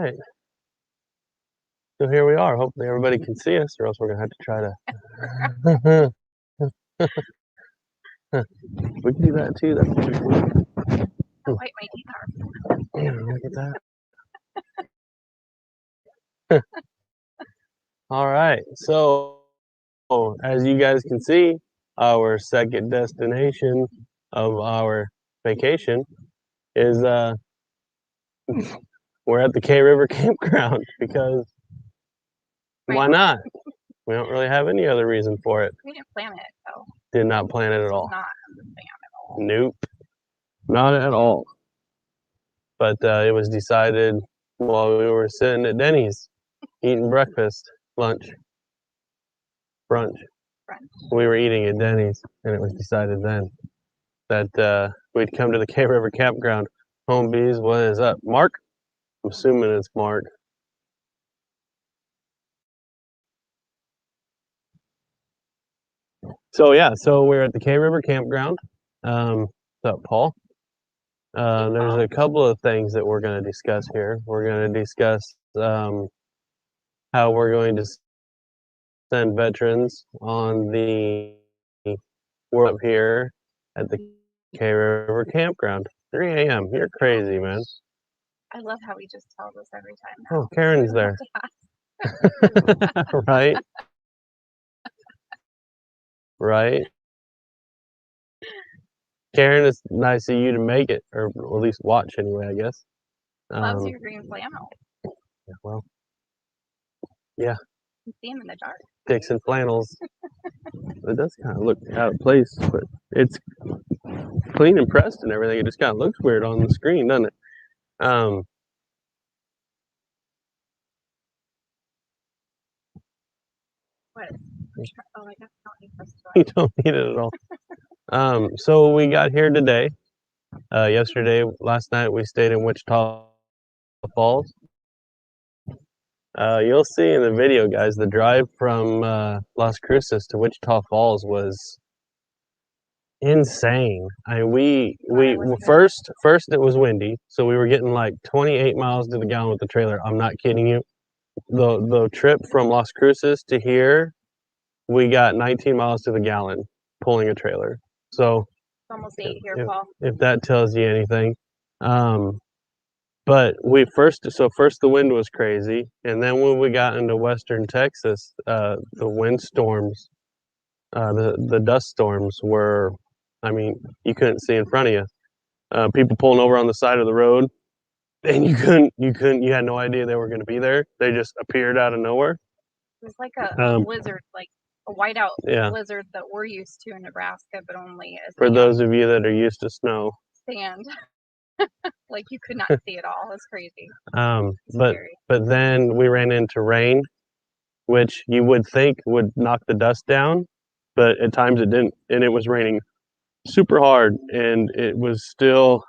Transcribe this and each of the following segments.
right. So here we are. Hopefully everybody can see us, or else we're gonna have to try to. We can do that too. That's pretty cool. That might make it hard. Yeah, look at that. All right. So as you guys can see, our second destination of our vacation is we're at the Kriver campground because why not? We don't really have any other reason for it. We didn't plan it, so. Did not plan it at all. Not the plan at all. Nope. Not at all. But it was decided while we were sitting at Denny's eating breakfast, lunch, brunch. We were eating at Denny's, and it was decided then that we'd come to the Kriver campground. Home bees, what is up? Mark? I'm assuming it's Mark. So yeah, so we're at the Kriver campground. What's up, Paul? There's a couple of things that we're going to discuss here. We're going to discuss how we're going to send veterans on the world up here at the Kriver campground. 3 a.m. You're crazy, man. I love how he just tells us every time Oh, now. Karen's there. Right? Right? Karen, it's nice of you to make it, or at least watch anyway, I guess. Loves your green flannel. Yeah, well, yeah. You see him in the dark. Dixon flannels. It does kind of look out of place, but it's clean and pressed and everything. It just kind of looks weird on the screen, doesn't it? What? Oh, I guess I don't need this to You don't need it at all. So we got here today. Yesterday, last night, we stayed in Wichita Falls. You'll see in the video, guys, the drive from Las Cruces to Wichita Falls was insane. I mean, we first it was windy, so we were getting like 28 miles to the gallon with the trailer. I'm not kidding you. The trip from Las Cruces to here, we got 19 miles to the gallon pulling a trailer. So it's almost 8 here, Paul. If that tells you anything. But first the wind was crazy, and then when we got into western Texas, the windstorms, the dust storms were, I mean, you couldn't see in front of you. People pulling over on the side of the road, and you had no idea they were going to be there. They just appeared out of nowhere. It was like a blizzard, like a whiteout blizzard that we're used to in Nebraska, but only as for those of you that are used to snow. Sand. Like you could not see it all. It's crazy. But then we ran into rain, which you would think would knock the dust down, but at times it didn't, and it was raining super hard, and it was still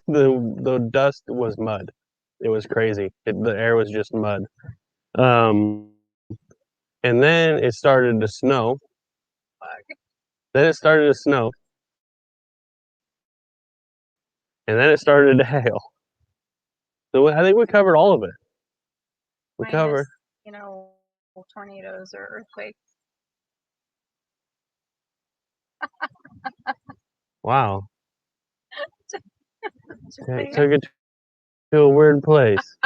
the dust was mud. It was crazy. The air was just mud. And then it started to snow. Then it started to snow. And then it started to hail. So I think we covered all of it. We covered, tornadoes or earthquakes. Wow. Took it to a weird place.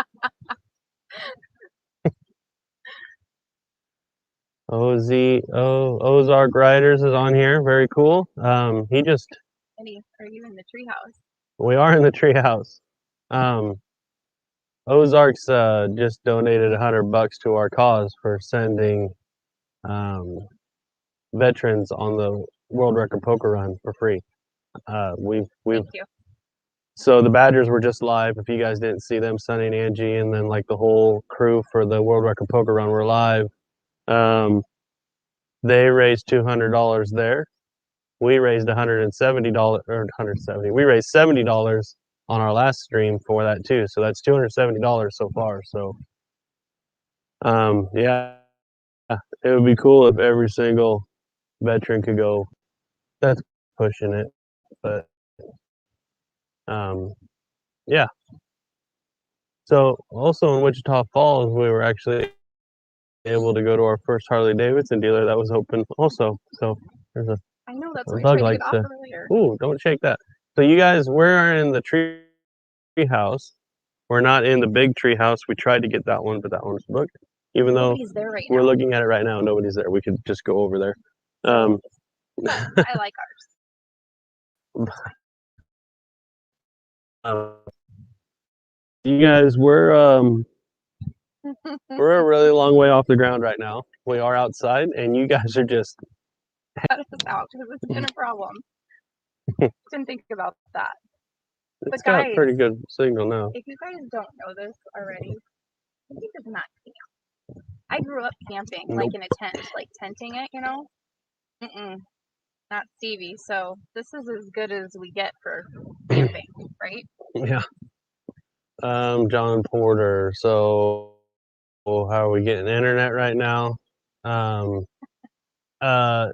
Ozark Riders is on here. Very cool. Eddie, are you in the treehouse? We are in the treehouse. Ozark's just donated $100 to our cause for sending veterans on the World Record Poker Run for free. Thank you. So the Badgers were just live. If you guys didn't see them, Sonny and Angie, and then like the whole crew for the World Record Poker Run were live. They raised $200 there. We raised $170 or 170. We raised $70 on our last stream for that too. So that's $270 so far. So yeah, it would be cool if every single veteran could go. That's pushing it, but yeah. So also in Wichita Falls, we were actually able to go to our first Harley Davidson dealer that was open also. So there's a I know that's a what I bug tried to likes get off to. earlier. Ooh, don't shake that. So you guys, we're in the tree house. We're not in the big tree house. We tried to get that one, but that one's booked. Even Nobody's there right though we're now. looking at it right now, nobody's there. We could just go over there. But I like You guys, we're ours. a really long way off the ground right now. We are outside, and you guys are just Cut us out because it's been a problem. Didn't think about that. It's But got guys, pretty good signal now. if you guys don't know this already, this is not camp. I grew up camping, like in a tent, like tenting it, you know? Not Stevie. So this is as good as we get for camping, right? Yeah. John Porter. So how are we getting internet right now?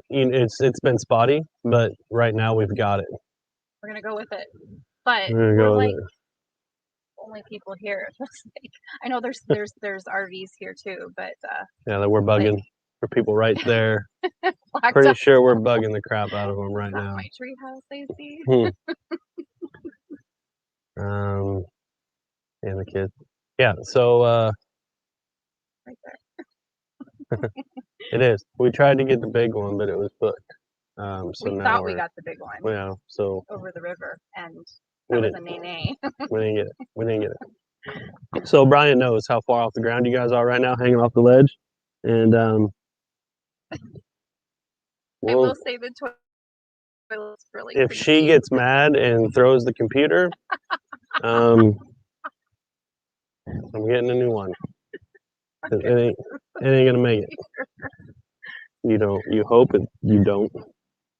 It's been spotty, but right now we've got it. We're gonna go with it. But We're gonna we're go with like it. only people here. I know there's RVs here too, but Yeah, that we're bugging like, for people right there. blacked Pretty out. sure we're bugging the crap out of them right Is that now. my tree house, I see. And the kids. Yeah, so Right there. it is. We tried to get the big one, but it was booked. So We now thought we we're got the big one yeah. So over the river, and we that was a didn't. nay-nay. We didn't get it. We didn't get it. So Brian knows how far off the ground you guys are right now, hanging off the ledge, and I we'll, will say the toilet's really if pretty she deep. gets mad and throws the computer, I'm getting a new one. It ain't gonna make it. You don't. You hope it. You don't.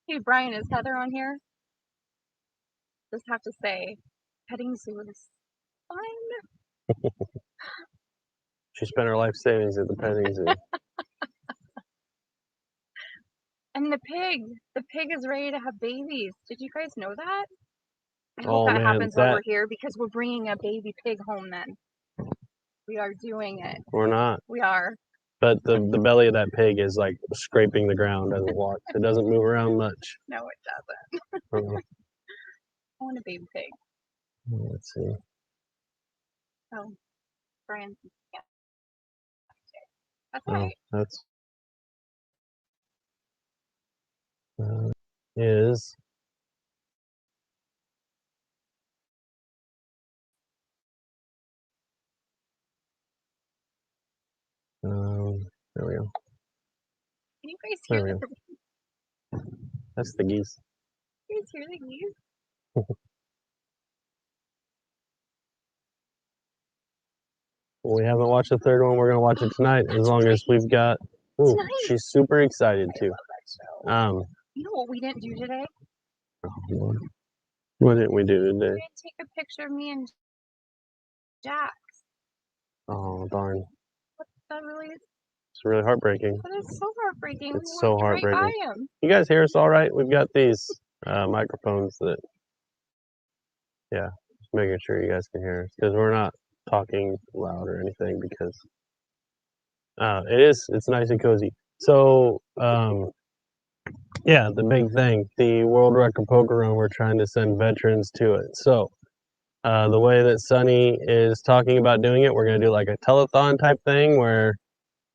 Hey, Brian, is Heather on here? Just have to say, petting zoo is fine. She spent her life savings at the petting zoo. And the pig is ready to have babies. Did you guys know that? I hope Oh that man, happens while we're here because we're bringing a baby pig home then. We are doing it. we're not. We are. But the belly of that pig is like scraping the ground as it walks. It doesn't move around much. No, it doesn't. Uh-uh. I want a baby pig. Let's see. Oh, Brian. Yeah. That's Oh, right. that's is there we go. Can you guys There hear we the go. That's the geese. Can you guys hear the geese? Well, we haven't watched the third one. We're gonna watch it tonight as long as we've got. Ooh, Tonight. she's super excited too. You know what we didn't do today? What didn't we do We today? didn't take a picture of me and Jack. Oh darn! That really is. It's really heartbreaking. That is so heartbreaking. It's We so walked right by heartbreaking. him. You guys hear us all right? We've got these microphones that, yeah, just making sure you guys can hear us because we're not talking loud or anything because it's nice and cozy. So yeah, the big thing, the World Record Poker Run, we're trying to send veterans to it. So the way that Sunny is talking about doing it, we're gonna do like a telethon type thing where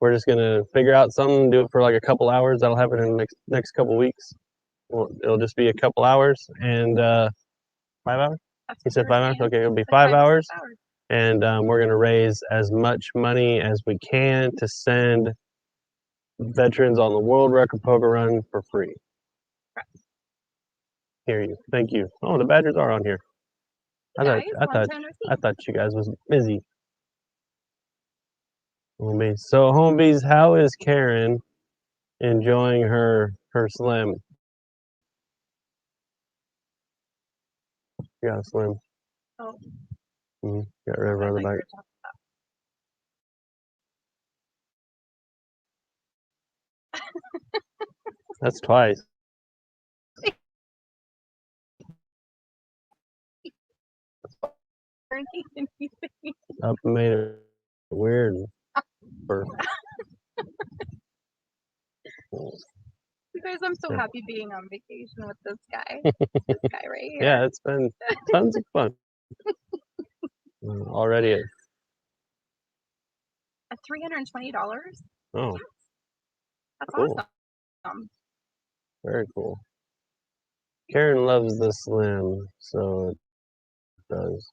we're just gonna figure out something, do it for like a couple hours. That'll happen in the next couple weeks. Well, it'll just be a couple hours and 5 hours. He said 5 hours. Okay, it'll be 5 hours, and we're gonna raise as much money as we can to send veterans on the World Record Poker Run for free. Hear you. Thank you. Oh, the Badgers are on here. I thought you guys was busy. Homebees. So Homebees, how is Karen enjoying her slim? You got a slim. Oh. Got rid of her on the back. That's twice. drinking anything. Up and made it weird. For, You guys, I'm so Yeah. happy being on vacation with this guy. This guy right here. yeah, it's been tons of fun. Already it's At $320? oh That's cool. awesome. Very cool. Karen loves the Slim, so it does.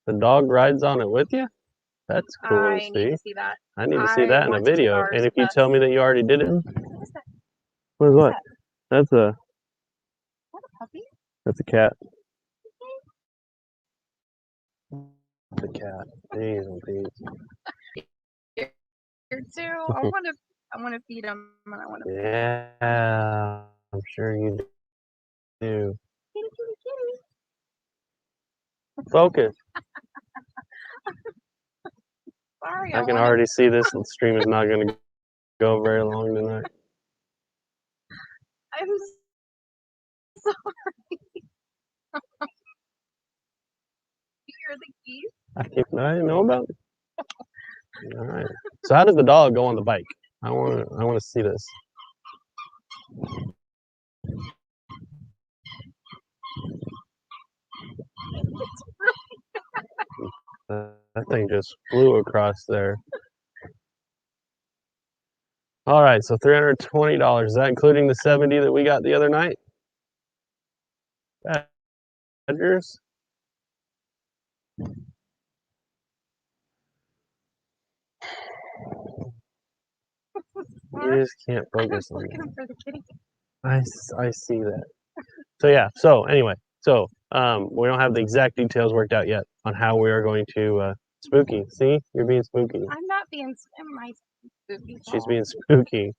The dog rides on it with you? That's cool to I need see. to see that. I need to see I that in a want to take video. ours And if with you us. tell me that you already did it, What is that? what is What is what? that? That's a Is that a puppy? that's a cat. It's a cat. Jeez, oh, jeez. Here too. I want to feed him, and I want to. Yeah, I'm sure you do. Kitty, kitty, kitty. Focus. Sorry, I can already see this stream is not going to go very long tonight. I'm sorry. You hear the keys? I didn't know about it. All right. So how does the dog go on the bike? I want to see this. That thing just flew across there. All right, so $320. Is that including the 70 that we got the other night? Badgers? You just can't I'm focus just on looking that. for the kitty. I see that. So yeah. So anyway, so we don't have the exact details worked out yet on how we are going to spooky. See, you're being spooky. I'm not being my spooky. She's being spooky,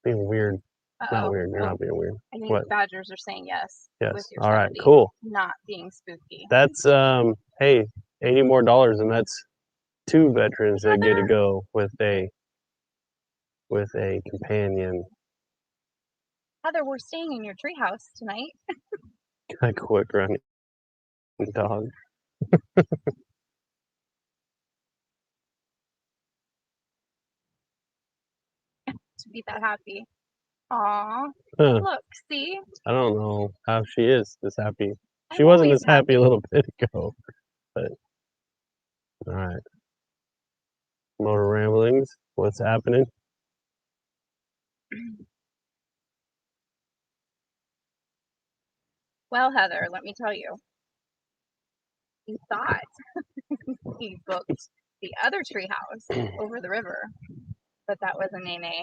being weird. Not Uh-oh. weird. You're not being weird. I think What? badgers are saying yes. Yes. With your All right. 70, Cool. Not being spooky. That's hey, $80 more, and that's 2 veterans that get to go with a companion. Heather, we're staying in your treehouse tonight. A quick running dog. To be that happy. Aw. Huh. Look, see? I don't know how she is this happy. She I'm wasn't always this happy a little bit ago, but all right. Motor ramblings. What's happening? Well, Heather, let me tell you. We thought we booked the other treehouse over the river, but that was a nay-nay.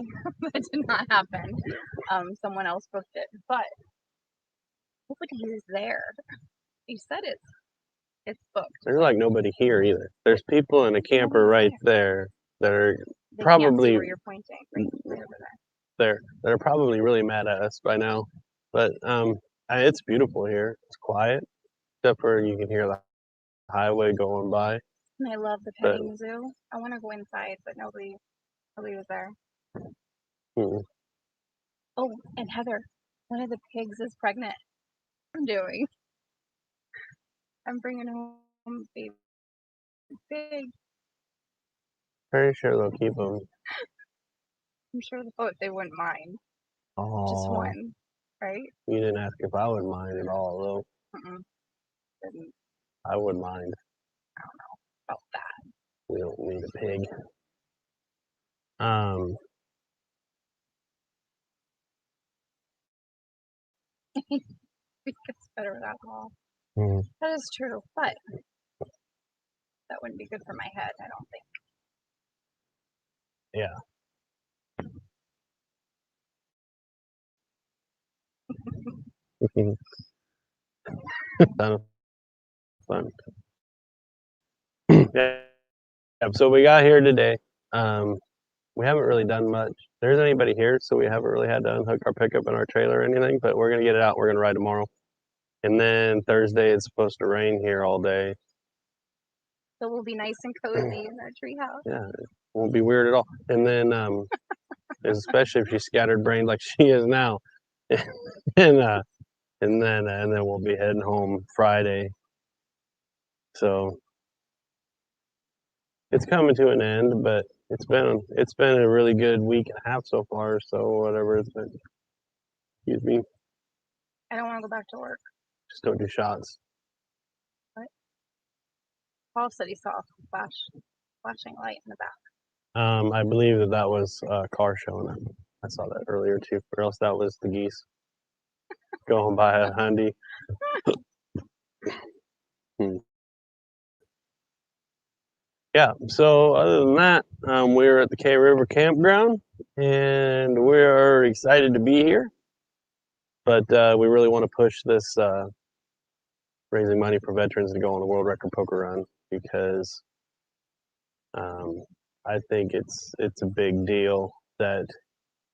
That did not happen. Someone else booked it, but nobody is there. You said it's booked. There's like nobody here either. There's people in a camper right there that are They probably can't see where you're pointing. Right over there. that are probably really mad at us by now. But it's beautiful here. It's quiet, except for you can hear the highway going by. And I love the petting zoo. I want to go inside, but nobody was there. Hmm. Oh, and Heather, one of the pigs is pregnant. I'm doing. I'm bringing home baby pig. Pretty sure they'll keep them. I'm sure they wouldn't mind. Oh, Just one, right? You didn't ask if I would mind at all, though. Didn't. I would mind. I don't know about that. We don't need a pig. It's better with alcohol. Hmm. That is true, but that wouldn't be good for my head, I don't think. Yeah. Kind of fun. Yeah. So we got here today. We haven't really done much. There isn't anybody here, so we haven't really had to unhook our pickup and our trailer or anything, but we're going to get it out. We're going to ride tomorrow. And then Thursday, it's supposed to rain here all day. So we'll be nice and cozy in our treehouse. Yeah, it won't be weird at all. And then, especially if she's scattered brained like she is now. And and then we'll be heading home Friday. So it's coming to an end, but it's been a really good week and a half so far. So whatever it's been. Excuse me. I don't want to go back to work. Just don't do shots. What? Paul said he saw a flashing light in the back. I believe that was a car showing up. I saw that earlier too, or else that was the geese going by a Hyundai. Yeah, so other than that, we're at the Kriver campground, and we're excited to be here. But we really want to push this raising money for veterans to go on the world record poker run because I think it's a big deal that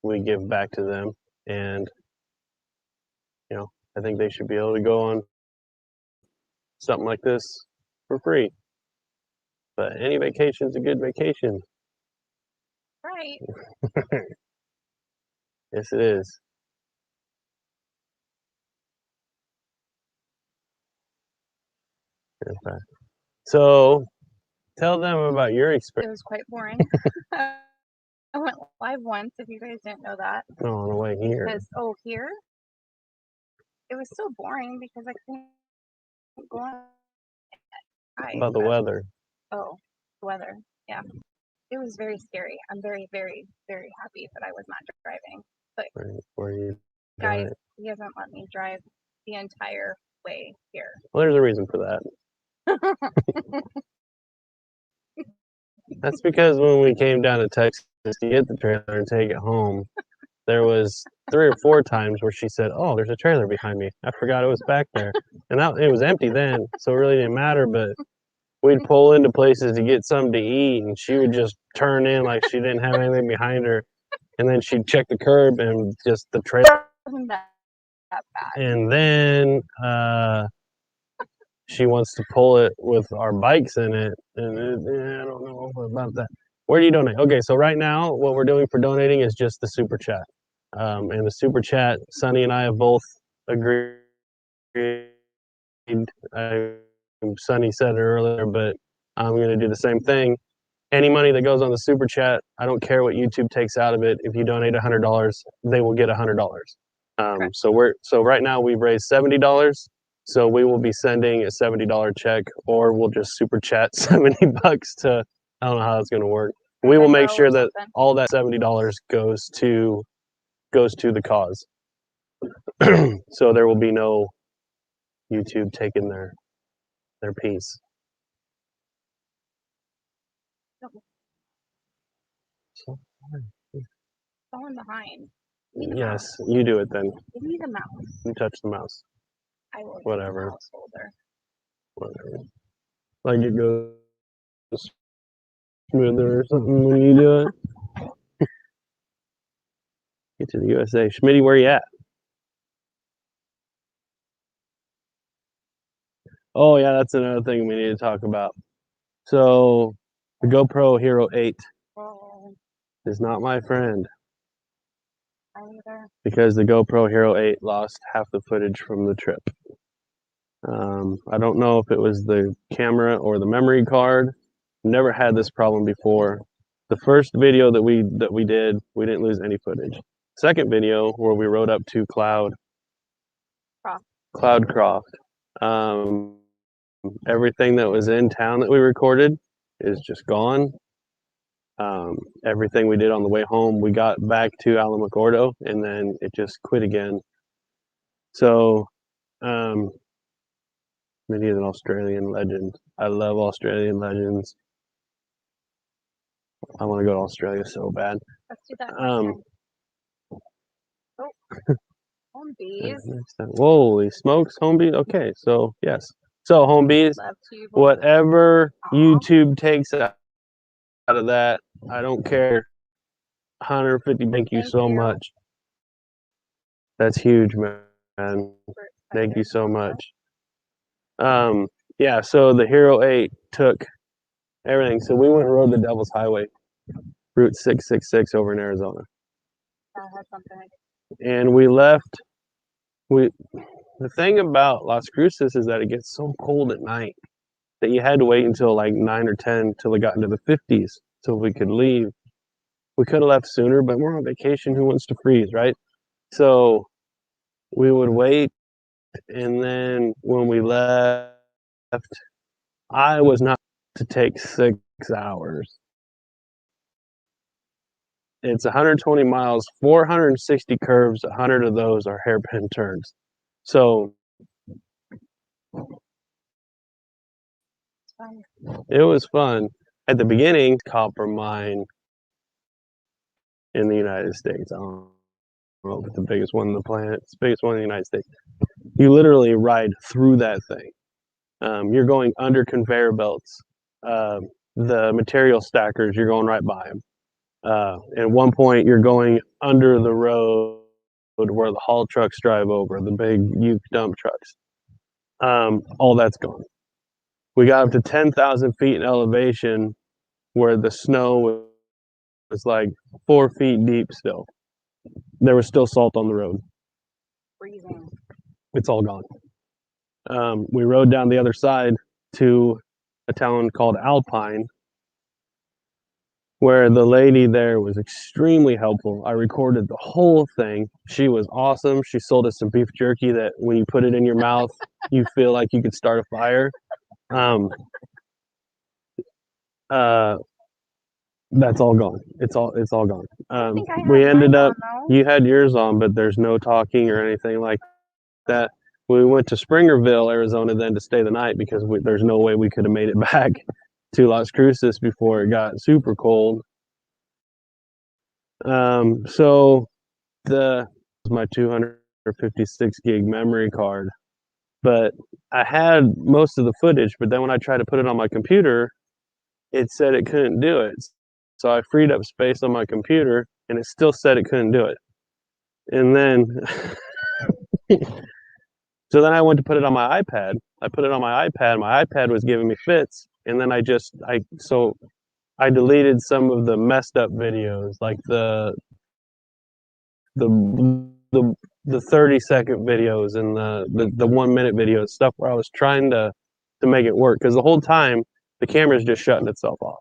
we give back to them, and I think they should be able to go on something like this for free. But any vacation's a good vacation. Right. Yes, it is. Okay. So, tell them about your It experience. was quite boring. I went live once, if you guys didn't know that. Oh, on the way here. Because, here? It was so boring because I couldn't go on. About the weather. Oh, the weather. Yeah. It was very scary. I'm very, very, very happy that I was not driving. But Where you guys, he hasn't let me drive the entire way here. Well, there's a reason for that. That's because when we came down to Texas to get the trailer and take it home, there was 3 or 4 times where she said, "Oh, there's a trailer behind me. I forgot it was back there." And it was empty then, so it really didn't matter, but we'd pull into places to get something to eat, and she would just turn in like she didn't have anything behind her. And then she'd check the curb and just the trailer. Wasn't that bad? And then she wants to pull it with our bikes in it. And I don't know about that. Where do you donate? Okay, so right now, what we're doing for donating is just the super chat. And the super chat, Sonny and I have both agreed. Sonny said it earlier, but I'm going to do the same thing. Any money that goes on the super chat, I don't care what YouTube takes out of it. If you donate $100, they will get $100. So right now we've raised $70. So we will be sending a $70 check, or we'll just super chat $70 to. I don't know how it's going to work. We will make sure that all that $70 goes to the cause. So there will be no YouTube taking their piece. So, falling behind. yes, you do it then. Give me the mouse. You touch the mouse. I will. Whatever. Mouse holder. Whatever. Like it goes smoother or something when you do it. Get to the USA. Schmitty, where you at? Oh yeah, that's another thing we need to talk about. So the GoPro Hero 8 is not my friend. Because the GoPro Hero 8 lost half the footage from the trip. I don't know if it was the camera or the memory card. Never had this problem before. The first video that we did, we didn't lose any footage. Second video where we rode up to Cloudcroft. Everything that was in town that we recorded is just gone. Everything we did on the way home, we got back to Alamogordo, and then it just quit again. So, maybe an Australian legend. I love Australian legends. I want to go to Australia so bad. Let's do that. Home bees. Holy smokes, home bees. Okay, so yes. So home bees, whatever YouTube takes out of that, I don't care. 150. Thank you so much. That's huge, man. Thank you so much. Yeah. So the Hero 8 took everything. So we went and rode the Devil's Highway, Route 666 over in Arizona. And we left. the thing about Las Cruces is that it gets so cold at night that you had to wait until like 9 or 10 till it got into the 50s till we could leave. We could have left sooner, but we're on vacation. Who wants to freeze, right? So we would wait, and then when we left, I was not to take 6 hours. It's 120 miles, 460 curves, 100 of those are hairpin turns. So It's fun. it was fun. At the beginning, copper mine in the United States. I don't know if it's the biggest one on the planet. It's the biggest one in the United States. You literally ride through that thing. You're going under conveyor belts. The material stackers, you're going right by them. At one point, you're going under the road where the haul trucks drive over, the big uke dump trucks. All that's gone. We got up to 10,000 feet in elevation where the snow was like 4 feet deep still. There was still salt on the road. Freezing. It's all gone. We rode down the other side to a town called Alpine, where the lady there was extremely helpful. I recorded the whole thing. She was awesome. She sold us some beef jerky that when you put it in your mouth, you feel like you could start a fire. That's all gone. It's all gone. I think I had We ended mine up. on, though. You had yours on, but there's no talking or anything like that. We went to Springerville, Arizona, then to stay the night because there's no way we could have made it back to Las Cruces before it got super cold. So the was my 256 gig memory card, but I had most of the footage. But then when I tried to put it on my computer, it said it couldn't do it. So I freed up space on my computer, and it still said it couldn't do it. And then, so then I went to put it on my iPad. I put it on my iPad. My iPad was giving me fits, and then I deleted some of the messed up videos, like the 30-second videos and the 1 minute videos, stuff where I was trying to make it work because the whole time the camera's just shutting itself off.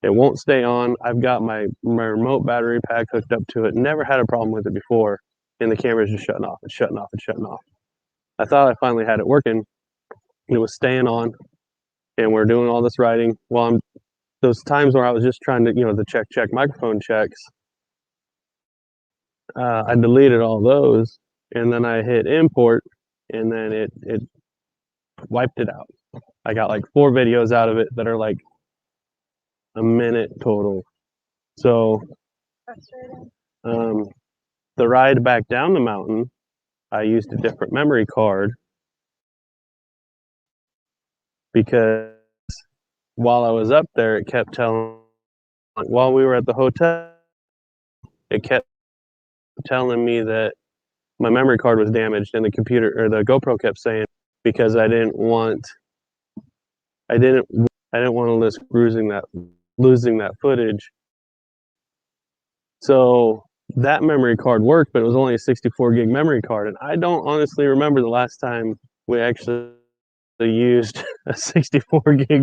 It won't stay on. I've got my remote battery pack hooked up to it. Never had a problem with it before, and the camera's just shutting off and shutting off and shutting off. I thought I finally had it working. It was staying on, and we're doing all this writing. Well, those times where I was just trying to, the check microphone checks. I deleted all those, and then I hit import, and then it wiped it out. I got like 4 videos out of it that are like a minute total. So the ride back down the mountain, I used a different memory card because while I was up there, it kept while we were at the hotel, it kept telling me that my memory card was damaged, and the computer or the GoPro kept saying because I didn't want to risk losing that footage. So that memory card worked, but it was only a 64 gig memory card, and I don't honestly remember the last time we actually used a 64 gig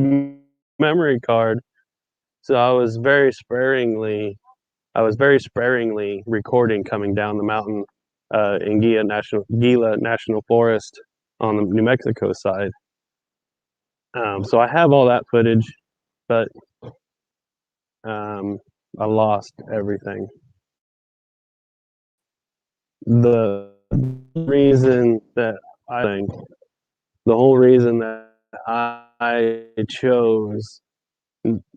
memory card. So I was very sparingly recording coming down the mountain in Gila National Forest on the New Mexico side. So I have all that footage, but I lost everything. The reason that the whole reason that I chose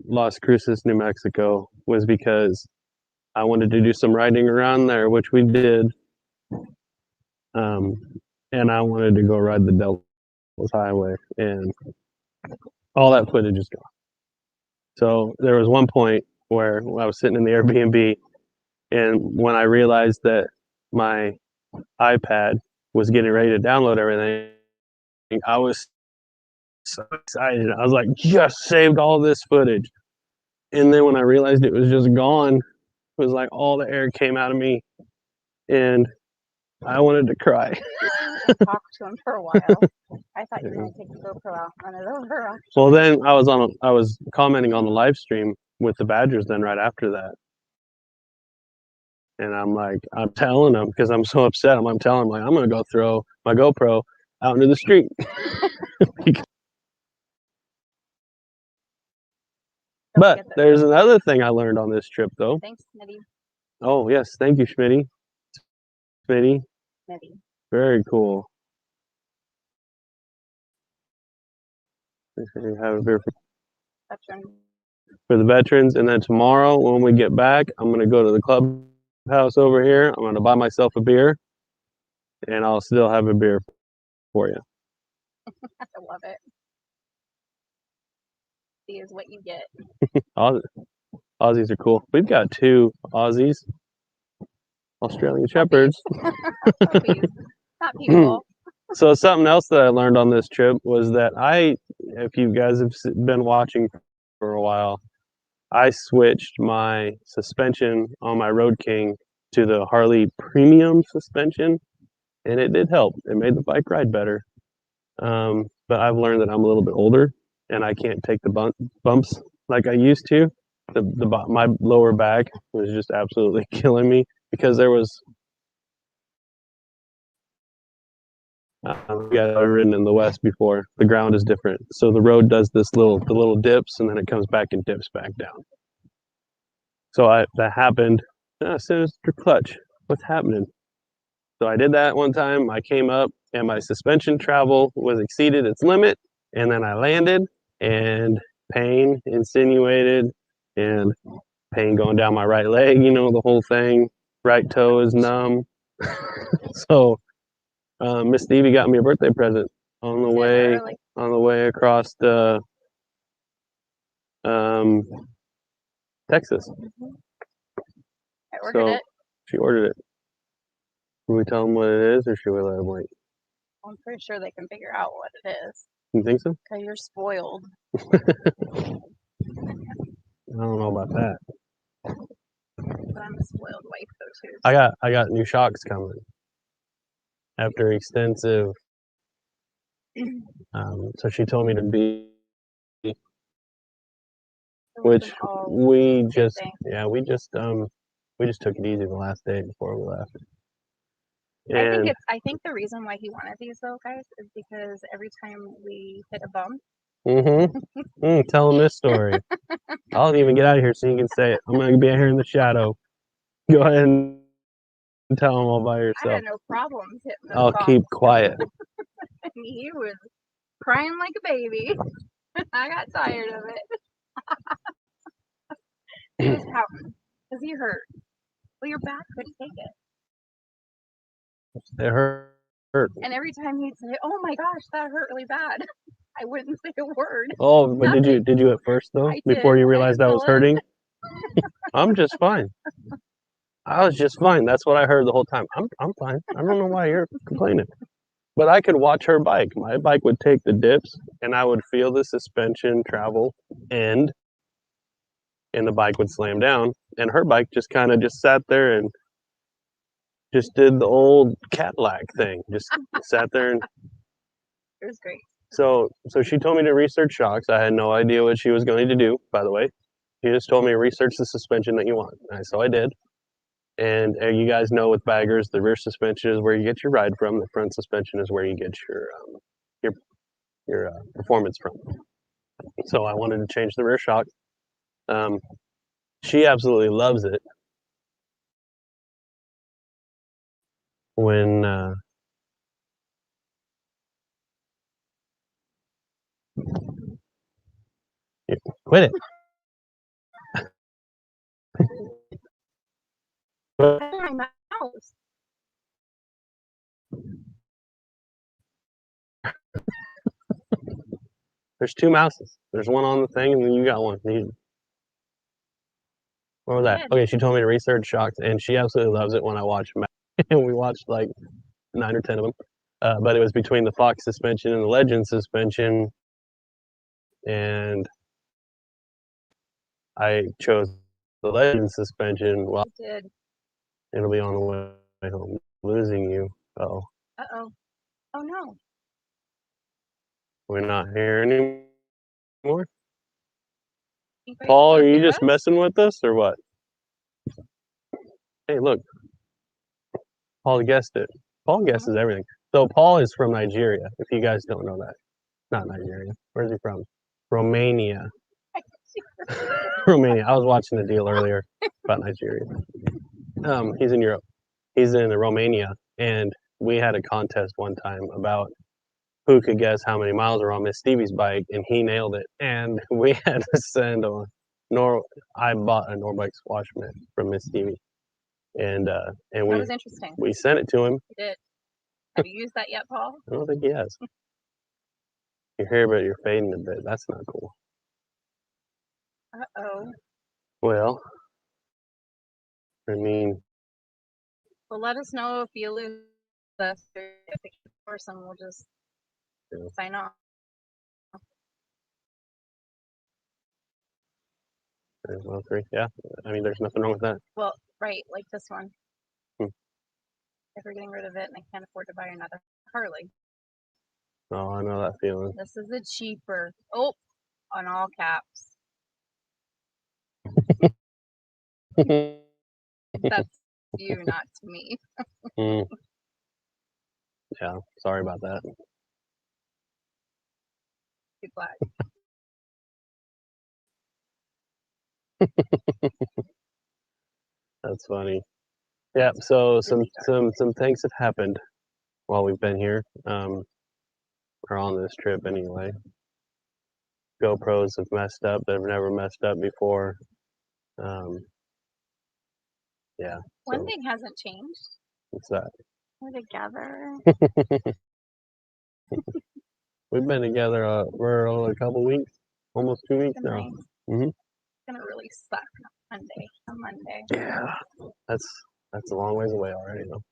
Las Cruces, New Mexico was because I wanted to do some riding around there, which we did. And I wanted to go ride the Delta Highway, and all that footage is gone. So there was one point where I was sitting in the Airbnb, and when I realized that my iPad was getting ready to download everything, I was so excited. I was like, just saved all this footage. And then when I realized it was just gone, it was like all the air came out of me, and I wanted to cry. talk to him for a while. I thought you were going to take the GoPro out and run it over. Actually. Well, then I was commenting on the live stream with the Badgers. Then right after that, and I'm telling them because I'm so upset. I'm telling them I'm going to go throw my GoPro out into the street. But there's another thing I learned on this trip, though. Thanks, Smitty. Oh yes, thank you, Schmitty. Smitty. Very cool. Have a beer for the veterans, and then tomorrow when we get back, I'm gonna go to the clubhouse over here. I'm gonna buy myself a beer, and I'll still have a beer for you. I love it. See is what you get. Aussies are cool. We've got 2 Aussies, Australian Shepherds. Puppies, not people. So something else that I learned on this trip was that if you guys have been watching for a while, I switched my suspension on my Road King to the Harley Premium suspension, and it did help. It made the bike ride better. But I've learned that I'm a little bit older, and I can't take the bumps like I used to. My lower back was just absolutely killing me because there was. I've ridden in the West before. The ground is different, so the road does the little dips, and then it comes back and dips back down. So that happened. Sinister clutch. What's happening? So I did that one time. I came up, and my suspension travel was exceeded its limit, and then I landed, and pain insinuated, and pain going down my right leg. The whole thing. Right toe is numb. So. Miss Stevie got me a birthday present on the way across the Texas. I ordered it. She ordered it. Should we tell them what it is, or should we let them wait? I'm pretty sure they can figure out what it is. You think so? Because you're spoiled. I don't know about that. But I'm a spoiled wife, though, too. So. I got new shocks coming. After extensive, so she told me to be, which we just took it easy the last day before we left. And I think the reason why he wanted these though, guys, is because every time we hit a bump. Tell him this story. I'll even get out of here so you can say it. I'm gonna be out here in the shadow. Go ahead and tell him all by yourself. I had no problems hitting those I'll bumps. keep quiet. He was crying like a baby. I got tired of it. He was pouting because he hurt. Well, your back couldn't take it. It hurt. And every time he'd say, "Oh my gosh, that hurt really bad," I wouldn't say a word. Oh, but did you at first though? Before you realized I was hurting? I'm just fine. I was just fine. That's what I heard the whole time. I'm fine. I don't know why you're complaining. But I could watch her bike. My bike would take the dips, and I would feel the suspension travel end, and the bike would slam down. And her bike just kind of just sat there and just did the old Cadillac thing. Just sat there and. It was great. So she told me to research shocks. I had no idea what she was going to do, by the way. She just told me to research the suspension that you want. So I did. And you guys know with baggers, the rear suspension is where you get your ride from. The front suspension is where you get your performance from. So I wanted to change the rear shock. She absolutely loves it. When quit it. There's 2 mouses. There's one on the thing, and then you got one. What was that? Okay, she told me to research shocks, and she absolutely loves it when I watch them. And we watched like 9 or 10 of them. But it was between the Fox suspension and the Legend suspension, and I chose the Legend suspension. Well, it'll be on the way home. Losing you. Uh-oh. Uh-oh. Oh no. We're not here anymore. You guys Paul, are still you hear just us? messing with us or what? Hey, look, Paul guessed it. Paul guesses everything. So Paul is from Nigeria, if you guys don't know that. Not Nigeria. Where's he from? Romania. Romania. I was watching a deal earlier about Nigeria. He's in Europe. He's in Romania, and we had a contest one time about who could guess how many miles are on Miss Stevie's bike, and he nailed it. And we had to send a I bought a Norbike squash mitt from Miss Stevie, and That we was interesting. we sent it to him. You did. Have you used that yet, Paul? I don't think he has. You're here, but you're fading a bit. That's not cool. Uh-oh. Well, I mean, Well, let us know if you lose this or if the person will just sign off. 3. Yeah, I mean, there's nothing wrong with that. Well, right, like this one. Hmm. If we're getting rid of it and I can't afford to buy another Harley. Oh, I know that feeling. This is a cheaper. Oh, on all caps. That's you, not to me. Mm. Yeah, sorry about that. Too black. That's funny. Yeah, so some things have happened while we've been here, or on this trip anyway. GoPros have messed up. They've never messed up before. Yeah. One So thing hasn't changed. what's that? We're together. We've been together. We're a couple weeks, almost 2 weeks It's now. nice. Mhm. It's gonna really suck on Monday. Yeah, that's a long ways away already, though.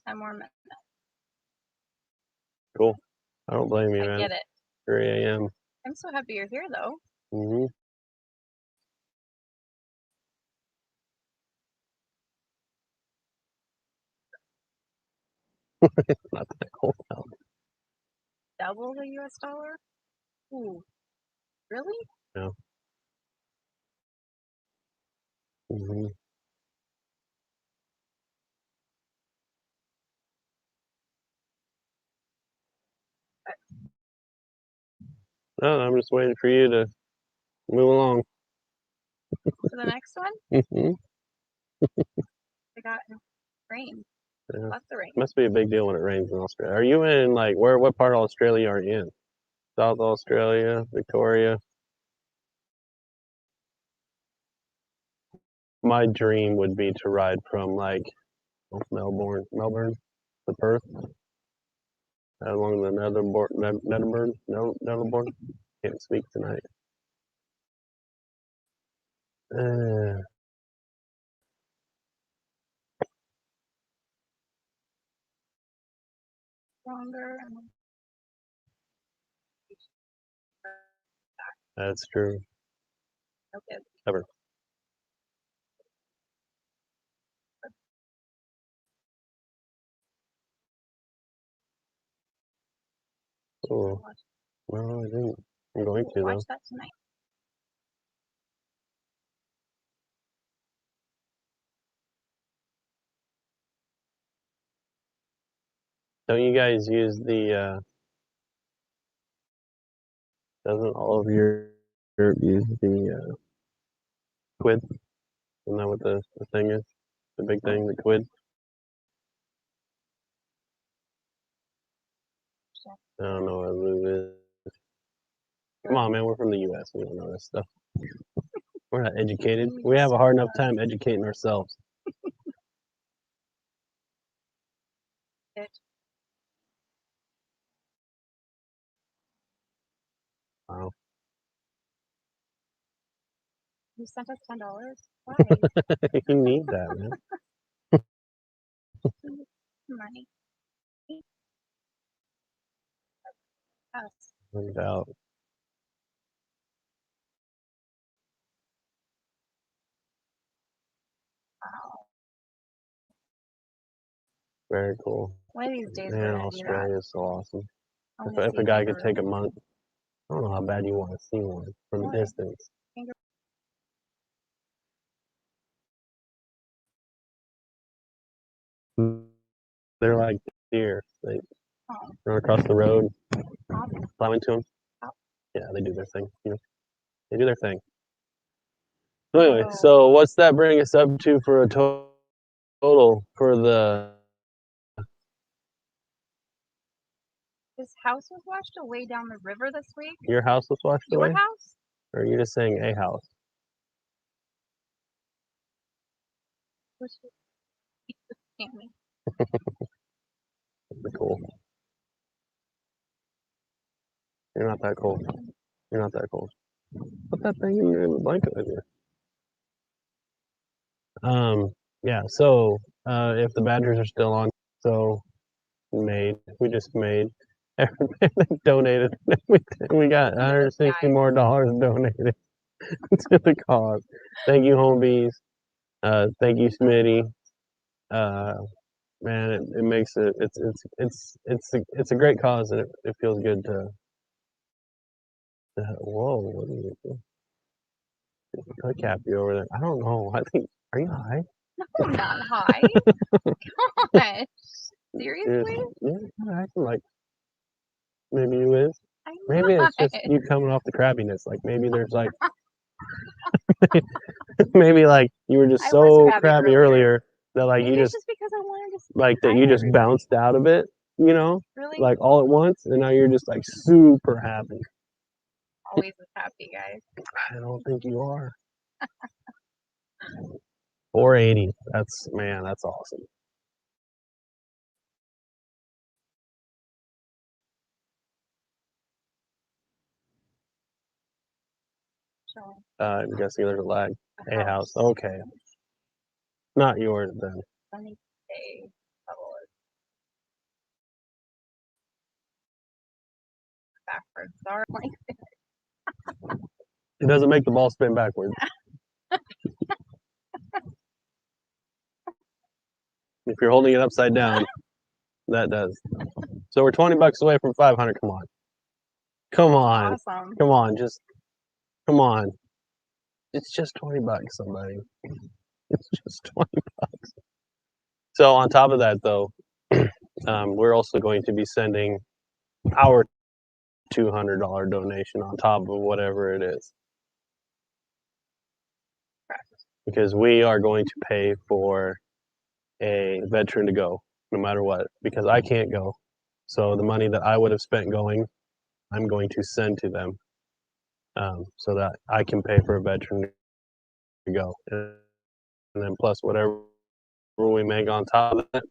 10 more minutes. Cool. I don't blame you, I man. get it. 3 a.m. I'm so happy you're here, though. Mhm. Not that cold out. Double the US dollar? Ooh, really? Yeah. Mhm. No, I'm just waiting for you to move along. To the next one, Mhm. I got rain. Yeah. Lots of rain. Must be a big deal when it rains in Australia. Are you in like where? What part of Australia are you in? South Australia, Victoria. My dream would be to ride from like Melbourne to Perth, along the Netherbourne. Can't speak tonight. Uh, Longer. that's true. Okay. Ever. Oh, well, I didn't. I'm going to Watch though. that tonight. Don't you guys use the? Doesn't all of your group use the quid? Isn't that what the thing is? The big thing, the quid. I don't know what it is. Come on, man. We're from the U.S. We don't know this stuff. We're not educated. We have a hard enough time educating ourselves. It. Wow. You sent us $10. Why? You need that, man. Money. Us. No doubt. Wow. Very cool. One of these days we're Man, gonna do that. Australia is so awesome. I wanna If see a guy could kangaroo. take a month, I don't know how bad you want to see one from a Why? distance. Kangaroo. They're like deer. They Oh, run across the road, pop, plow into them. pop. Yeah, they do their thing. You know, they do their thing. So anyway, So so what's that bring us up to for a total for the his house was washed away down the river this week. your house was washed Your away, house? or are you just saying a house? Which can't me. Pretty cool. You're not that cold. You're not that cold. Put that thing in the blanket with you. Yeah. So, if the Badgers are still on, so we just made, everybody donated. We got $160 more donated to the cause. Thank you, home bees. Thank you, Smitty. Uh, man, it makes it's a great cause, and it feels good to whoa, what are you doing? I cap you over there. I don't know. I think, are you high? No, I'm not high. Gosh. Seriously? Yeah, you're acting like maybe you is. I'm Maybe not. it's just you coming off the crabbiness. Like maybe there's like maybe like you were just I was so crabby crabby earlier that like Maybe you it's just just because I wanted to like that hi you just everybody. bounced out of it, you know, Really? like all at once, and now you're just like super happy. Always was happy, guys. I don't think you are. 480. That's man, that's awesome. So, I'm guessing there's a lag. a A house. Okay. Not yours then. Sunny day. Bubble is backwards. Sorry. It doesn't make the ball spin backwards. If you're holding it upside down, that does. So we're $20 away from 500. Come on. Come on. Awesome. Come on. Just come on. It's just $20, somebody. It's just 20. So on top of that, though, we're also going to be sending our $200 donation on top of whatever it is, because we are going to pay for a veteran to go, no matter what, because I can't go. So the money that I would have spent going, I'm going to send to them, so that I can pay for a veteran to go, and then plus whatever we make on top of that,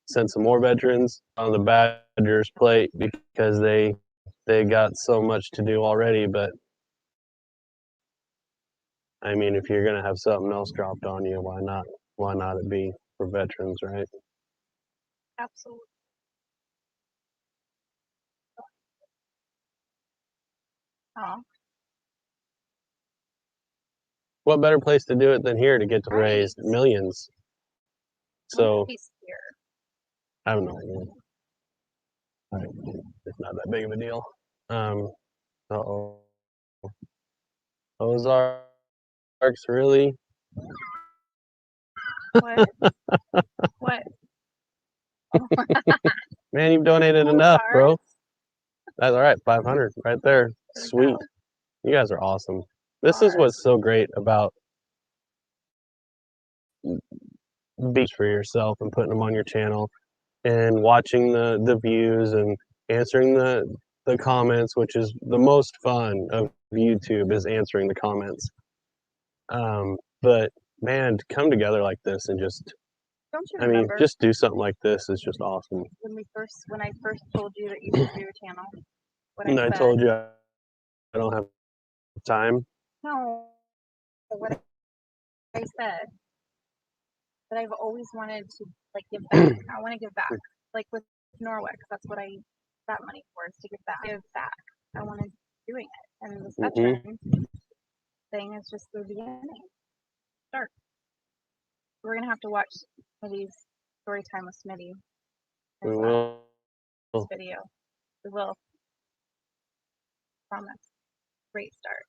send some more veterans on the Badgers plate because they got so much to do already. But I mean, if you're gonna have something else dropped on you, why not? Why not it be for veterans, right? Absolutely. Oh, What better place to do it than here to get to raise right. millions? So He's here. I don't know. It's not that big of a deal. Uh-oh. Ozarks, really? What? What? Man, you've donated enough, Ozarks? bro. That's all right. 500 right there. There we Sweet. go. You guys are awesome. This is what's so great about beats for yourself and putting them on your channel and watching the views and answering the comments, which is the most fun of YouTube, is answering the comments. But man, to come together like this and just, Don't you I mean, remember just do something like this is just awesome. when I first told you that you should do a channel? What And I said? told you I don't have time. No. What I said. But I've always wanted to like give back. I want to give back, like with Norway. That's what I that money for, is to give back. Give back. I wanted doing it, and this veteran thing is just the beginning. Start. We're gonna have to watch Smitty's story time with Smitty. We this, will. this video. We will. Promise. Great start.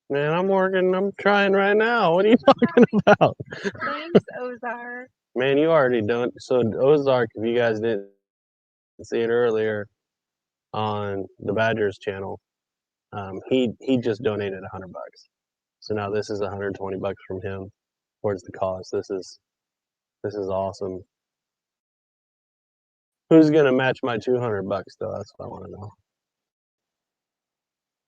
Man, I'm working. I'm trying right now. What are you talking about? Thanks, Ozark. Man, you already done. So Ozark, if you guys didn't see it earlier on the Badgers channel, he just donated $100. So now this is $120 from him towards the cause. This is awesome. Who's gonna match my $200 though? That's what I want to know.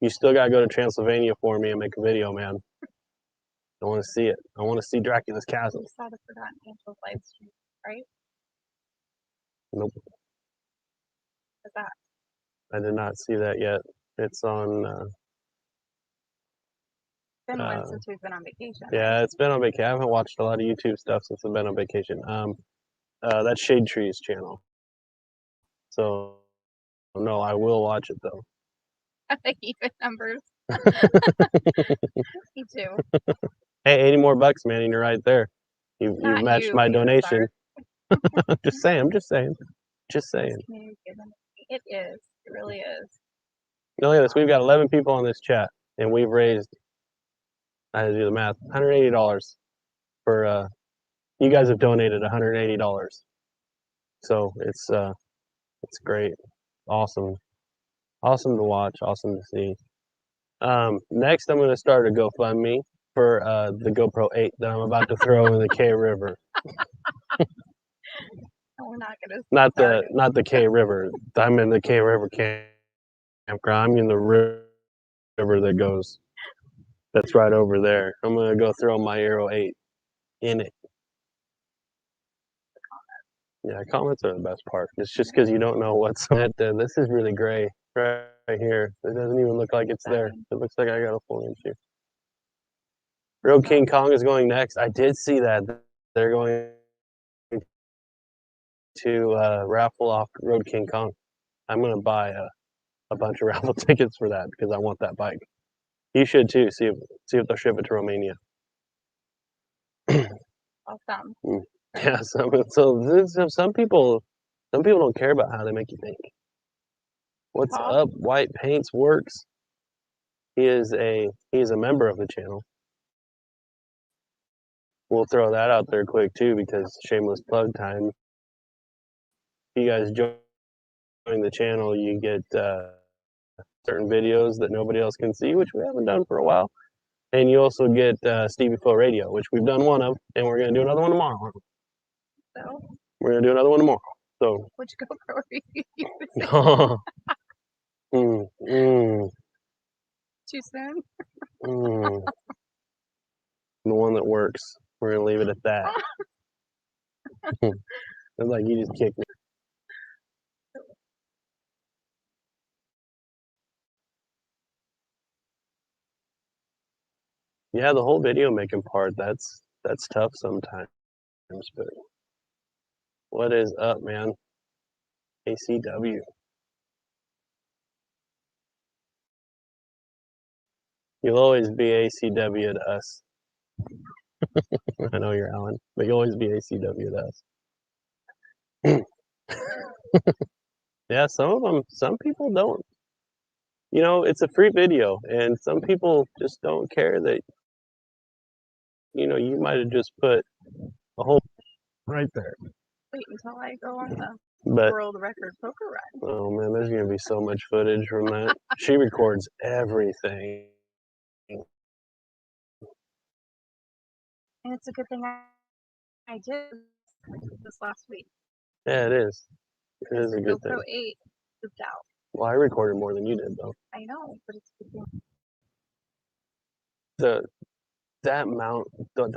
You still gotta go to Transylvania for me and make a video, man. I want to see it. I want to see Dracula's castle. You saw the Forgotten Angels live stream, right? Nope, What's that? I did not see that yet. It's on. Been one since we've been on vacation. Yeah, it's been on vacation. I haven't watched a lot of YouTube stuff since I've been on vacation. That's Shade Tree's channel. So, no, I will watch it though. Even numbers. Me too. Hey, 80 more bucks, man, and you're right there. You Not matched you, my Peter donation. Stark. Just saying. I'm just saying. Just saying. It is. It really is. Look at this. We've got 11 people on this chat, and we've raised. I had to do the math. $180 for. You guys have donated $180. So it's great, awesome, awesome to watch, awesome to see. Next, I'm going to start a GoFundMe for the GoPro 8 that I'm about to throw in the K River. We're not gonna. Not the K River. I'm in the K River campground. I'm in the river that's right over there. I'm gonna go throw my Aero 8 in it. Yeah, comments are the best part. It's just because you don't know what's on it. This is really gray right here. It doesn't even look like it's there. It looks like I got a full inch here. Road King Kong is going next. I did see that. They're going to raffle off Road King Kong. I'm going to buy a bunch of raffle tickets for that because I want that bike. You should too. See if they'll ship it to Romania. Awesome. Yeah. Some people don't care about how they make you think. What's up? White Paints Works. He is a member of the channel. We'll throw that out there quick too because shameless plug time. If you guys join the channel, you get certain videos that nobody else can see, which we haven't done for a while. And you also get Stevie Fo Radio, which we've done one of, and we're going to do another one tomorrow. So? We're going to do another one tomorrow. So. Which GoPro are you using? Too soon? The one that works. We're going to leave it at that. It's like you just kicked me. Yeah, the whole video making part, that's tough sometimes, but what is up, man? ACW. You'll always be ACW to us. I know you're Alan, but you'll always be ACW to us. Yeah, some people don't. You know, it's a free video, and some people just don't care that, you know, you might have just put a whole right there. Wait until I go on the But, world record poker run. oh man, there's gonna be so much footage from that. She records everything. And it's a good thing I did this last week. Yeah, it is. It is a good thing. GoPro 8 pooped out. Well, I recorded more than you did, though. I know, but it's a good thing. That mountain, those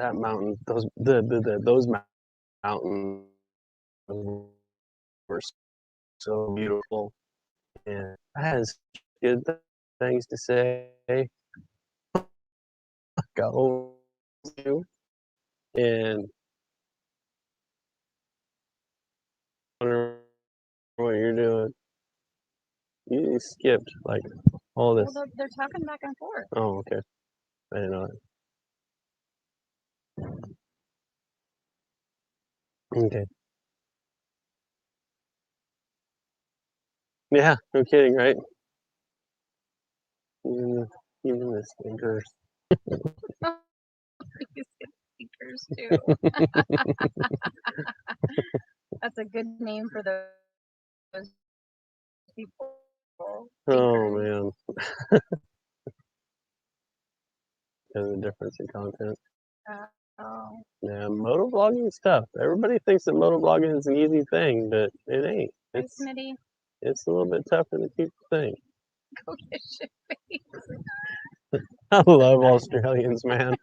mountains were so beautiful, and I had good things to say. Got over you, and I wonder what you're doing. You skipped like all this. Well, they're talking back and forth. Oh, okay. I didn't know that. Okay. Yeah, no kidding, right? Even even the stinkers. These stickers too. That's a good name for those people. Oh Stinkers. man, because of the difference in content. Oh, Yeah, motovlogging is tough. Everybody thinks that motovlogging is an easy thing, but it ain't. hi, Smitty. It's a little bit tougher than people think. Go get shit face. I love Australians, man.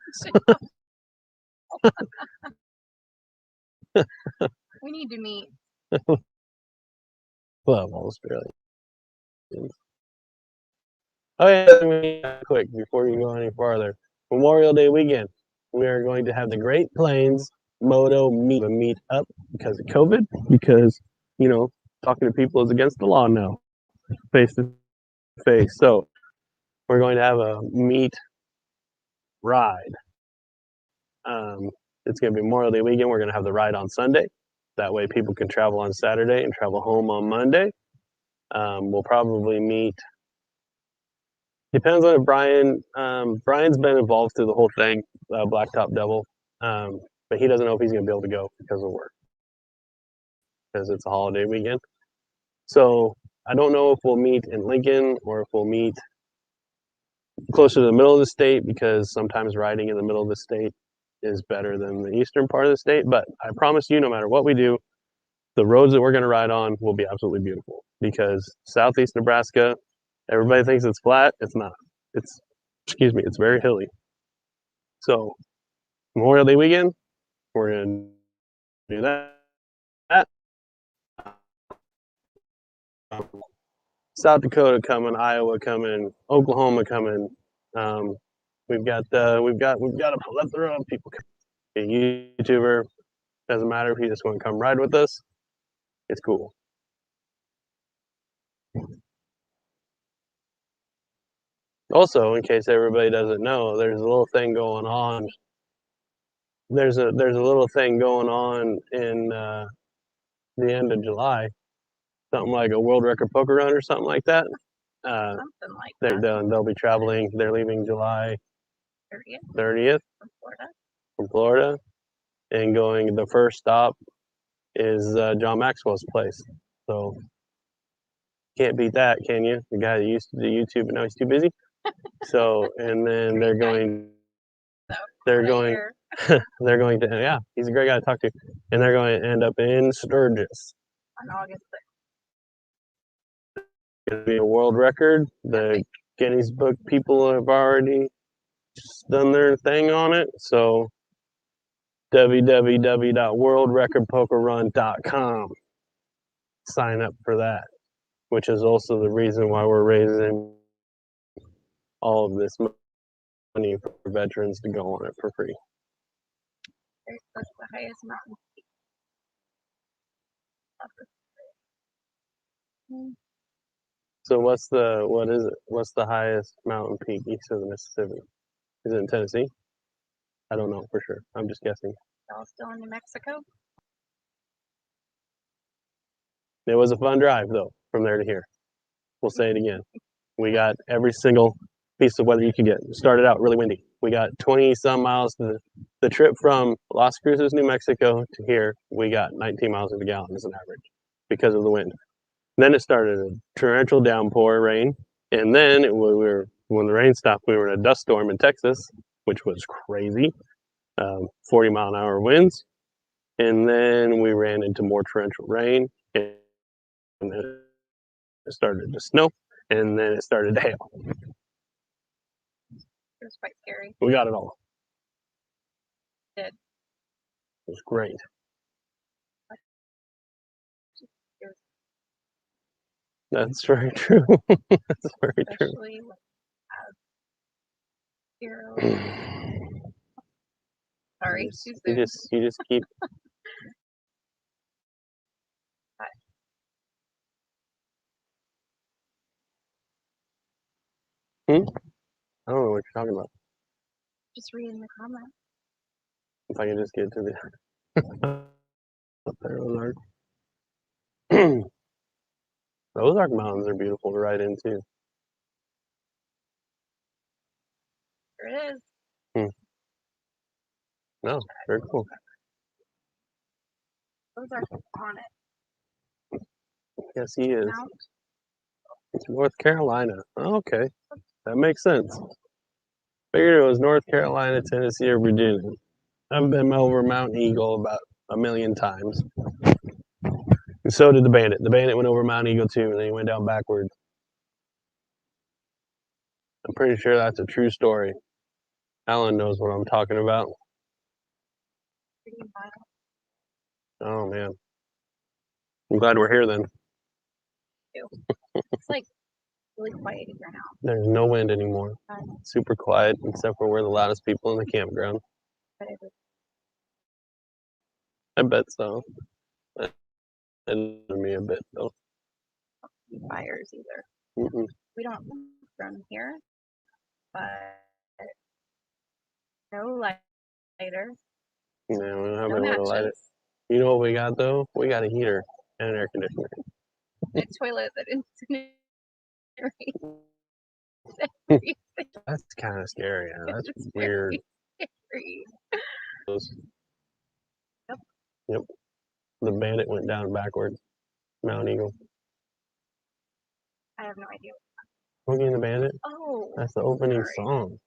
We need to meet. Love Australians. Oh yeah, quick before you go any farther. Memorial Day weekend, we are going to have the Great Plains Moto meet up because of COVID. Because talking to people is against the law now, face to face. So we're going to have a meet ride. Um, it's going to be Memorial Day weekend. We're going to have the ride on Sunday. That way, people can travel on Saturday and travel home on Monday. We'll probably meet. Depends on if Brian's been involved through the whole thing, Blacktop Devil, but he doesn't know if he's going to be able to go because of work, because it's a holiday weekend. So I don't know if we'll meet in Lincoln or if we'll meet closer to the middle of the state, because sometimes riding in the middle of the state is better than the eastern part of the state. But I promise you, no matter what we do, the roads that we're going to ride on will be absolutely beautiful, because southeast Nebraska, everybody thinks it's flat. It's not. It's, excuse me, it's very hilly. So Memorial Day weekend, we're going to do that. South Dakota coming, Iowa coming, Oklahoma coming. Um, we've got a plethora of people coming. A YouTuber, doesn't matter if you just want to come ride with us. It's cool. Also, in case everybody doesn't know, there's a little thing going on. There's a little thing going on in the end of July, something like a world record poker run or something like that. Something like that. They'll be traveling. They're leaving July 30th From Florida. from Florida, and going. The first stop is John Maxwell's place. So can't beat that, can you? The guy that used to do YouTube, but now he's too busy. So, and then they're going. They're going. They're going to. Yeah, he's a great guy to talk to, and they're going to end up in Sturgis. On August 6th. It's going to be a world record. The Guinness Book people have already done their thing on it. So www.worldrecordpokerrun.com. Sign up for that, which is also the reason why we're raising all of this money for veterans to go on it for free. That's the highest mountain peak. So what's the highest mountain peak east of the Mississippi? Is it in Tennessee? I don't know for sure. I'm just guessing. All still in New Mexico. It was a fun drive though, from there to here. We'll say it again. We got every single piece of weather you could get. It started out really windy. We got 20 some miles to the trip from Las Cruces, New Mexico to here. We got 19 miles in the gallon as an average because of the wind. Then it started a torrential downpour rain, and then when the rain stopped, we were in a dust storm in Texas, which was crazy, 40-mile-an-hour winds, and then we ran into more torrential rain, and then it started to snow, and then it started to hail. It was quite scary. We got it all. It did. It was great. That's very true. That's very true. Especially with zero. Sorry, too soon. You just keep. I don't know what you're talking about. Just reading the comments. If I can just get to the. up there, Ozark. The Ozark Mountains are beautiful to ride in too. There it is. No, very cool. Ozark on it. Yes, he is. Mount. It's North Carolina. Oh, okay, that makes sense. Figured it was North Carolina, Tennessee, or Virginia. I've been over Mount Eagle about a million times. And so did the Bandit. The Bandit went over Mount Eagle too, and then he went down backwards. I'm pretty sure that's a true story. Alan knows what I'm talking about. Oh man. I'm glad we're here then. It's like really quiet here now. There's no wind anymore. Super quiet, except for we're the loudest people in the campground. I bet so. And me a bit though. Fires either. Mm-mm. We don't from here, but no lighter. No, we don't have No anywhere to light it. matches. You know what we got though? We got a heater and an air conditioner. A toilet that incinerates. That's kind of scary. Huh? That's It's weird. scary. Yep. The Bandit went down backwards. Mount Eagle. I have no idea. Boogie and the Bandit? Oh. That's the opening sorry. song.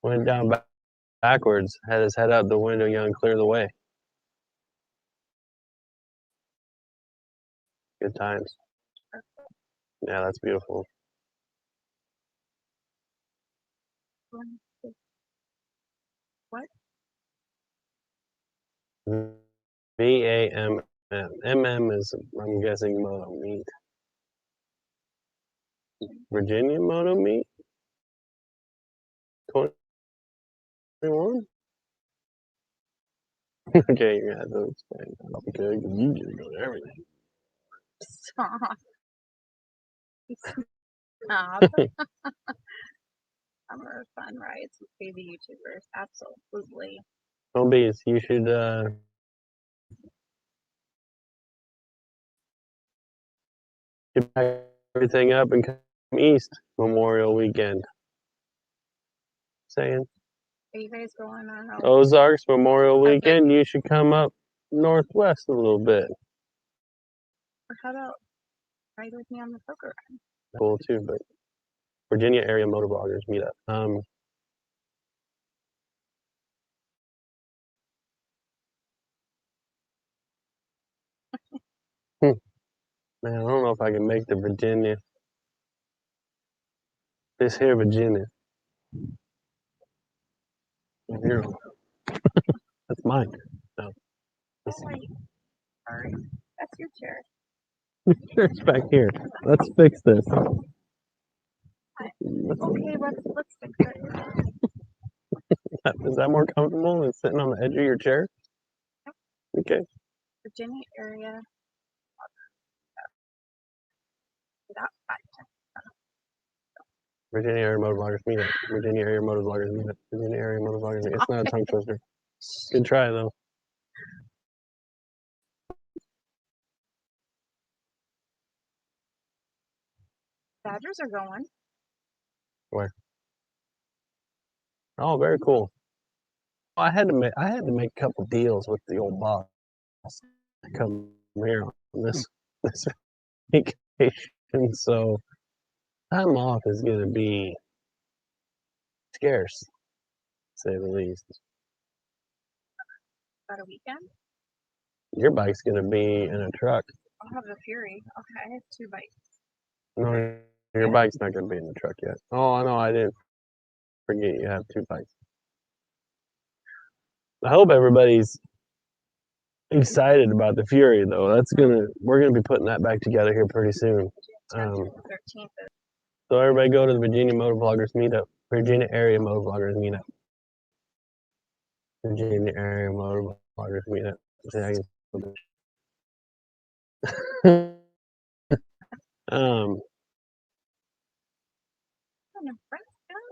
Went down backwards, had his head out the window, young, clear the way. Good times. Yeah, that's beautiful. What? VAMM. MM is, I'm guessing, moto meat. Virginia moto meat? 21? Okay, you're gonna have to explain that because you just go to everything. Stop. Stop. Summer fun rides with baby YouTubers. Absolutely. Bees, you should get back everything up and come east Memorial Weekend. Saying Are you guys going on a Ozarks Memorial Weekend, you should come up northwest a little bit. Or how about ride with me on the poker run? Cool too, but Virginia area motovloggers meetup. Man, I don't know if I can make the Virginia. This here Virginia. Here. That's mine. No. Oh, wait. Sorry. That's your chair. It's back here. Let's fix this. Okay, let's fix it. Is that more comfortable than sitting on the edge of your chair? Okay. Virginia area. Without 5 Virginia area motovloggers meetup. Virginia area motovloggers meetup. Virginia area motovloggers meetup. It's not a tongue twister. Good try though. Badgers are going. Where? Oh, very cool. I had to make a couple deals with the old boss to come here on this vacation, so time off is gonna be scarce, to say the least. About a weekend. Your bike's gonna be in a truck. I'll have the Fury. Okay, I have 2 bikes. No, your bike's not gonna be in the truck yet. Oh, I know. I didn't forget you have 2 bikes. I hope everybody's excited about the Fury, though. We're gonna be putting that back together here pretty soon. June 10th to the 13th. So everybody go to the Virginia Motovloggers meetup, Virginia area Motovloggers meetup, Virginia area Motovloggers meetup. um,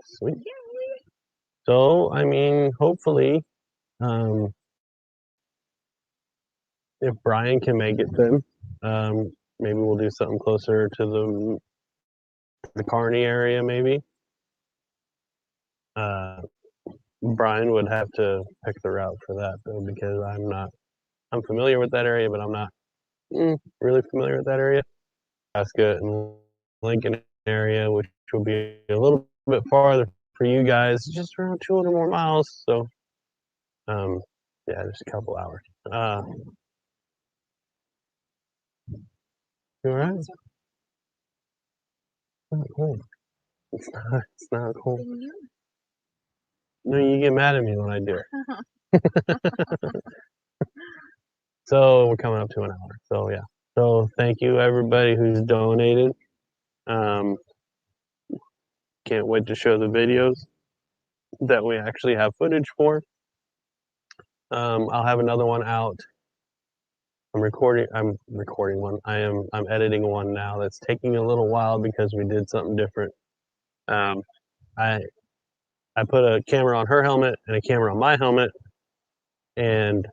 sweet. So I mean, hopefully, if Brian can make it, then maybe we'll do something closer to the Kearney area. Maybe Brian would have to pick the route for that though, because I'm familiar with that area, but I'm not really familiar with that area. Nebraska and Lincoln area, which will be a little bit farther for you guys, just around 200 more miles. So, yeah, just a couple hours. You all right? It's not cold. It's not. It's not cold. No, you get mad at me when I do it. So we're coming up to an hour. So yeah. So thank you everybody who's donated. Um, can't wait to show the videos that we actually have footage for. I'll have another one out. I'm recording one. I'm editing one now that's taking a little while because we did something different. Um, I put a camera on her helmet and a camera on my helmet, and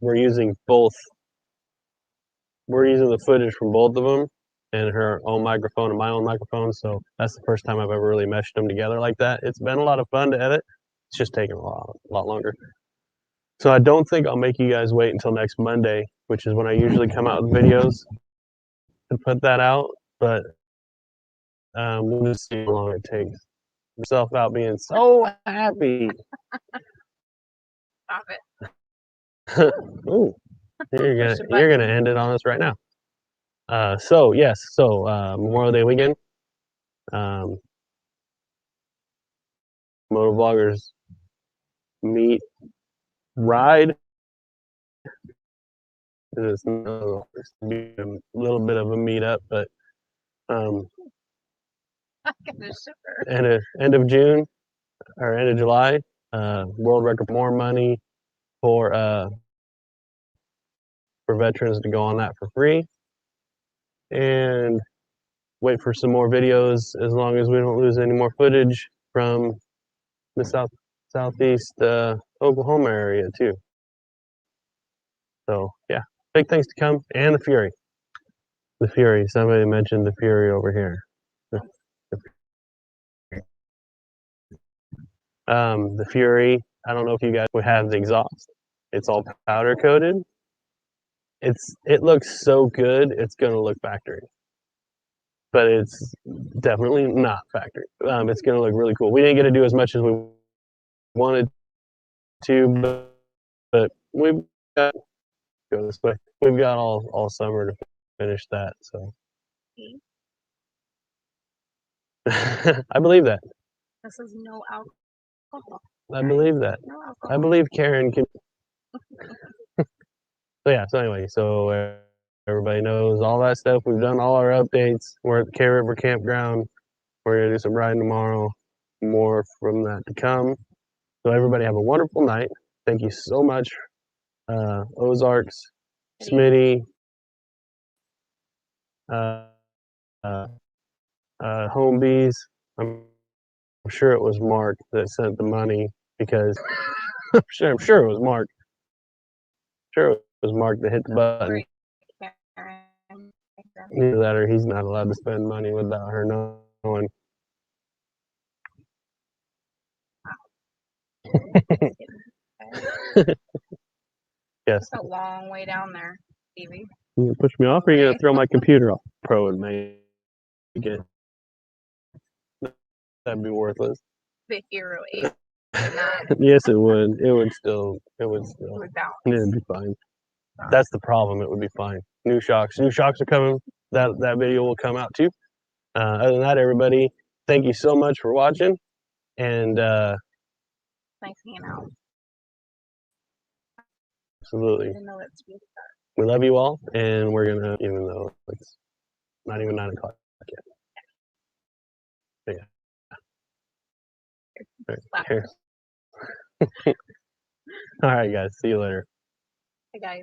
we're using both. We're using the footage from both of them and her own microphone and my own microphone. So that's the first time I've ever really meshed them together like that. It's been a lot of fun to edit. It's just taking a lot longer. So I don't think I'll make you guys wait until next Monday, which is when I usually come out with videos to put that out. But we'll just see how long it takes. Myself out being so happy. Stop it. Ooh, you're gonna end it on us right now. So yes, so Memorial Day weekend. Motovloggers meet ride. It's a little bit of a meetup, but end of June or end of July, world record more money for veterans to go on that for free, and wait for some more videos as long as we don't lose any more footage from the southeast Oklahoma area too. So yeah, big things to come, and the Fury. The Fury. Somebody mentioned the Fury over here. The Fury. I don't know if you guys would have the exhaust. It's all powder coated. It looks so good. It's gonna look factory, but it's definitely not factory. It's gonna look really cool. We didn't get to do as much as we wanted to, but we've got go this way. We've got all summer to finish that. So I believe that. This is no alcohol. I believe that. No alcohol. I believe Karen can. So yeah. So anyway, so everybody knows all that stuff. We've done all our updates. We're at the Kriver campground. We're gonna do some riding tomorrow. More from that to come. So everybody have a wonderful night. Thank you so much, Ozarks, Smitty, Home Bees. I'm sure it was Mark that sent the money because I'm sure it was Mark. Sure it was Mark that hit the button. Either that or he's not allowed to spend money without her knowing. Yes. It's a long way down there, Stevie. You gonna push me off, or are you gonna throw my computer off? Pro would make it. That'd be worthless. The Hero 8 would not. Yes, it would. It would still. It would bounce. It'd be fine. That's the problem. It would be fine. New shocks. New shocks are coming. That video will come out too. Other than that, everybody, thank you so much for watching, and Thanks for hanging out. absolutely. Even though it's really dark. We love you all, and we're gonna, even though it's not even 9 o'clock yet. But yeah. Here. All right, guys. See you later. Hey, guys.